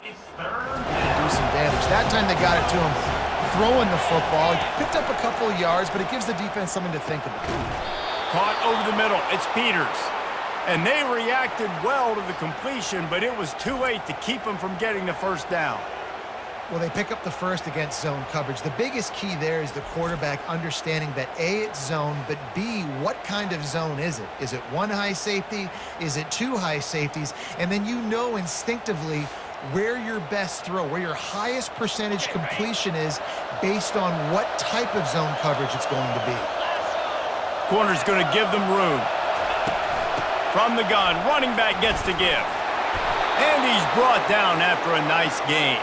do some damage. That time they got it to him throwing the football. He picked up a couple of yards, but it gives the defense something to think about. Caught over the middle. It's Peters. And they reacted well to the completion, but it was too late to keep them from getting the first down. Well, they pick up the first against zone coverage. The biggest key there is the quarterback understanding that A, it's zone, but B, what kind of zone is it? Is it one high safety? Is it two high safeties? And then you know instinctively where your best throw, where your highest percentage completion is based on what type of zone coverage it's going to be. Corner's going to give them room. From the gun, running back gets to give. And he's brought down after a nice gain.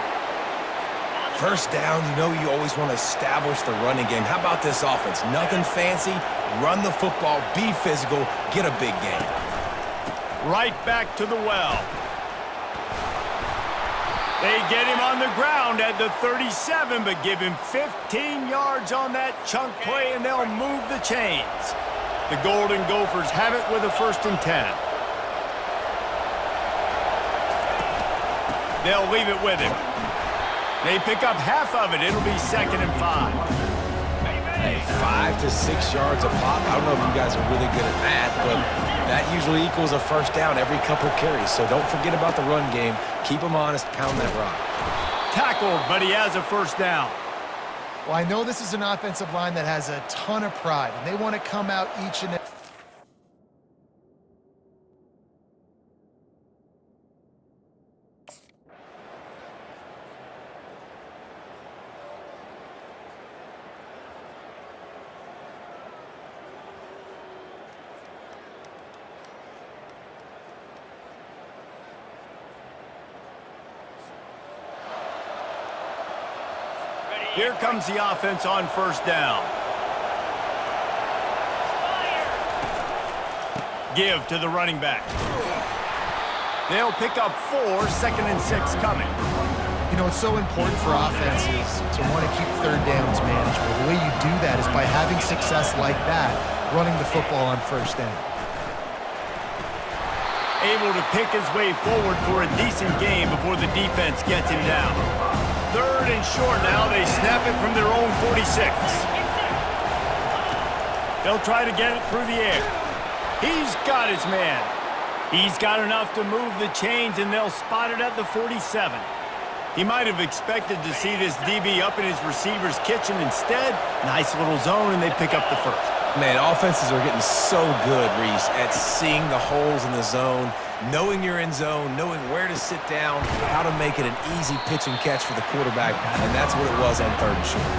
First down, you know you always want to establish the running game. How about this offense? Nothing fancy. Run the football, be physical, get a big gain. Right back to the well. They get him on the ground at the 37, but give him 15 yards on that chunk play, and they'll move the chains. The Golden Gophers have it with a 1st and 10. They'll leave it with him. They pick up half of it. It'll be 2nd and 5. Hey, 5 to 6 yards a pop. I don't know if you guys are really good at math, but that usually equals a first down every couple carries. So don't forget about the run game. Keep them honest. Pound that rock. Tackled, but he has a first down. Well, I know this is an offensive line that has a ton of pride, and they want to come out each and every. Here comes the offense on first down. Give to the running back. They'll pick up 4, 2nd and 6 coming. You know, it's so important for offenses to want to keep third downs manageable. The way you do that is by having success like that, running the football on first down. able to pick his way forward for a decent game before the defense gets him down. 3rd and short now. They snap it from their own 46. They'll try to get it through the air. He's got his man. He's got enough to move the chains, and they'll spot it at the 47. He might have expected to see this DB up in his receiver's kitchen. Instead, nice little zone, and they pick up the first. Man, offenses are getting so good, Reese, at seeing the holes in the zone, knowing you're in zone, knowing where to sit down, how to make it an easy pitch and catch for the quarterback, and that's what it was on 3rd and short.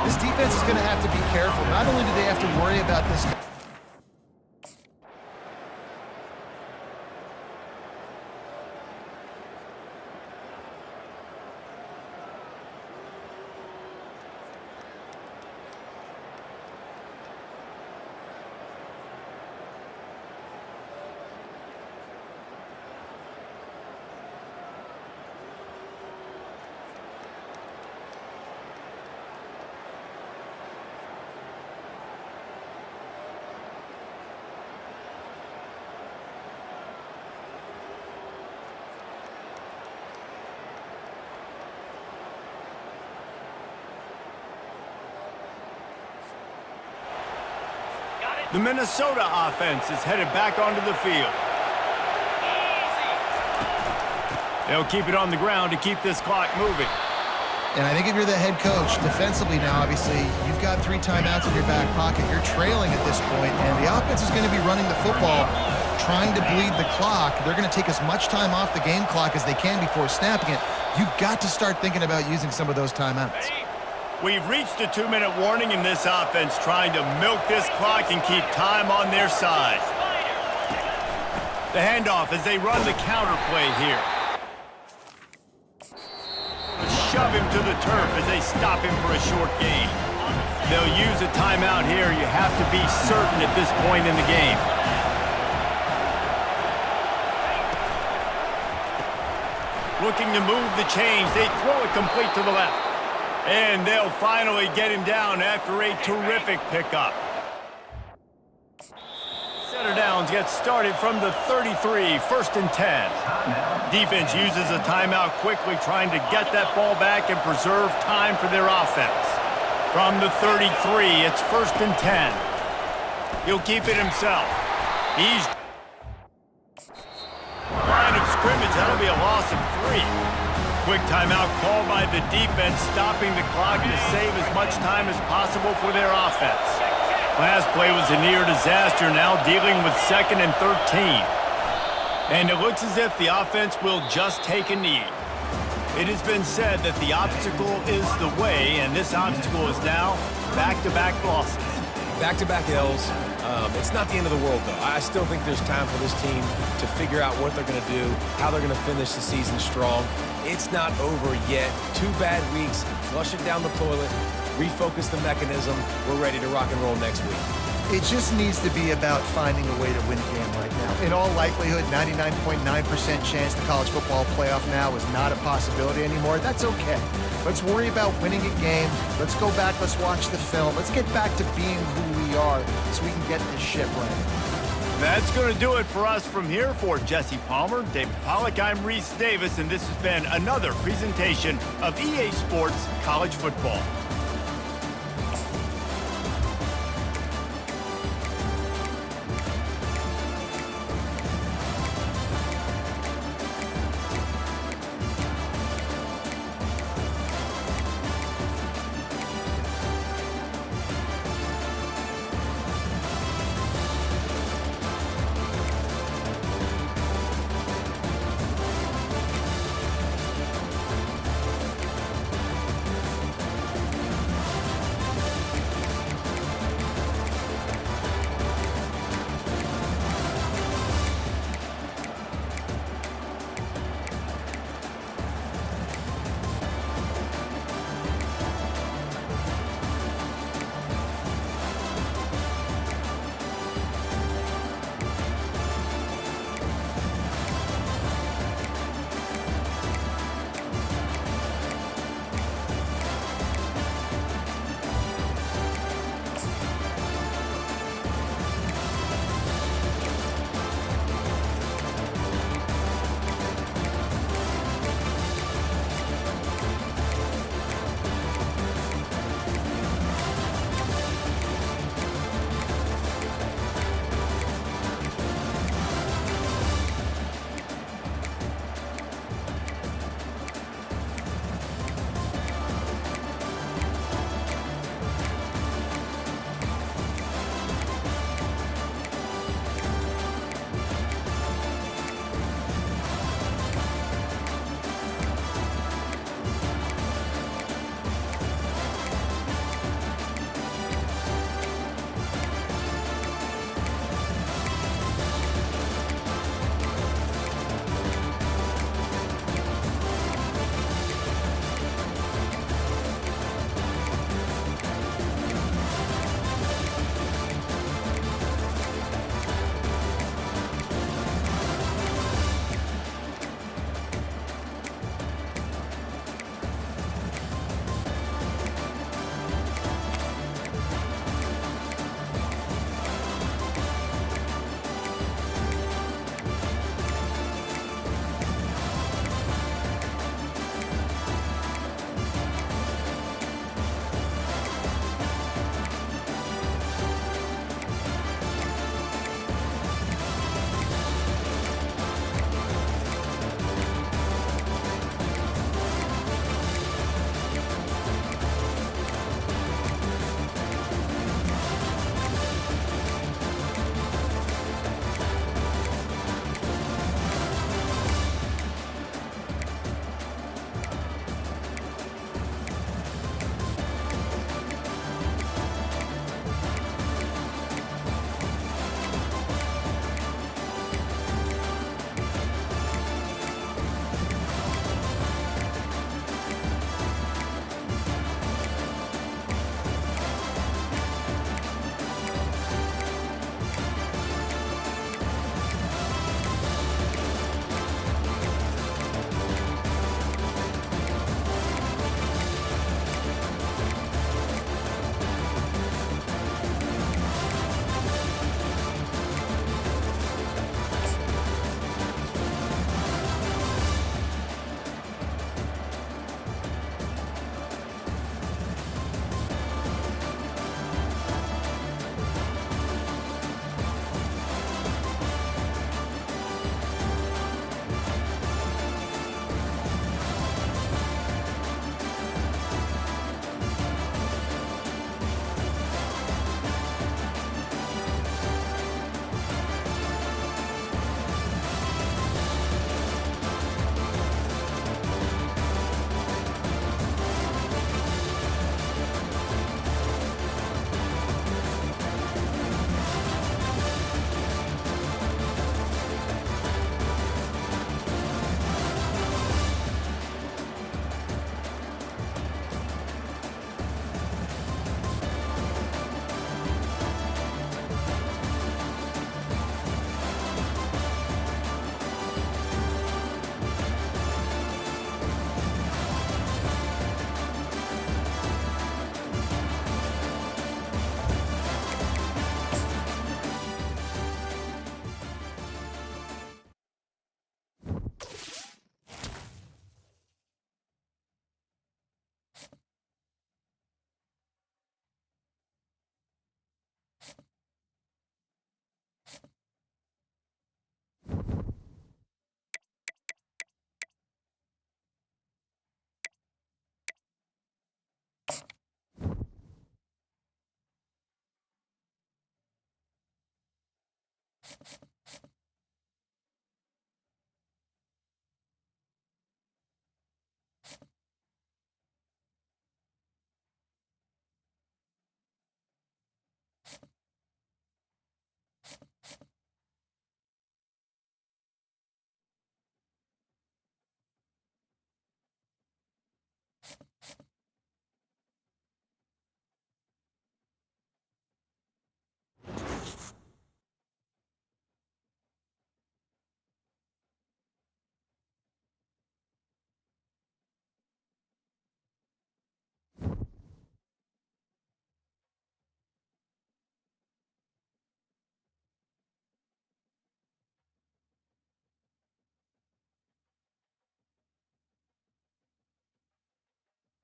This defense is going to have to be careful. Not only do they have to worry about this guy, The Minnesota offense is headed back onto the field. They'll keep it on the ground to keep this clock moving. and I think if you're the head coach, defensively now, obviously, you've got 3 timeouts in your back pocket. You're trailing at this point, and the offense is going to be running the football, trying to bleed the clock. They're going to take as much time off the game clock as they can before snapping it. You've got to start thinking about using some of those timeouts. We've reached a 2-minute warning in this offense, trying to milk this clock and keep time on their side. The handoff as they run the counter play here. Shove him to the turf as they stop him for a short gain. They'll use a timeout here. You have to be certain at this point in the game. Looking to move the chains. They throw it complete to the left. And they'll finally get him down after a terrific pickup. Setter downs get started from the 33, 1st and 10. Defense uses a timeout quickly, trying to get that ball back and preserve time for their offense. From the 33, it's 1st and 10. He'll keep it himself. He's line of scrimmage. That'll be a loss of 3. Quick timeout called by the defense, stopping the clock to save as much time as possible for their offense. Last play was a near disaster, now dealing with 2nd and 13. And it looks as if the offense will just take a knee. It has been said that the obstacle is the way, and this obstacle is now back-to-back losses. Back-to-back L's. It's not the end of the world, though. I still think there's time for this team to figure out what they're going to do, how they're going to finish the season strong. It's not over yet. 2 bad weeks. Flush it down the toilet. Refocus the mechanism. We're ready to rock and roll next week. It just needs to be about finding a way to win a game right now. In all likelihood, 99.9% chance the college football playoff now is not a possibility anymore. That's okay. Let's worry about winning a game. Let's go back. Let's watch the film. Let's get back to being who we are so we can get this ship right. That's going to do it for us from here. For Jesse Palmer, David Pollack, I'm Reese Davis, and this has been another presentation of EA Sports College Football.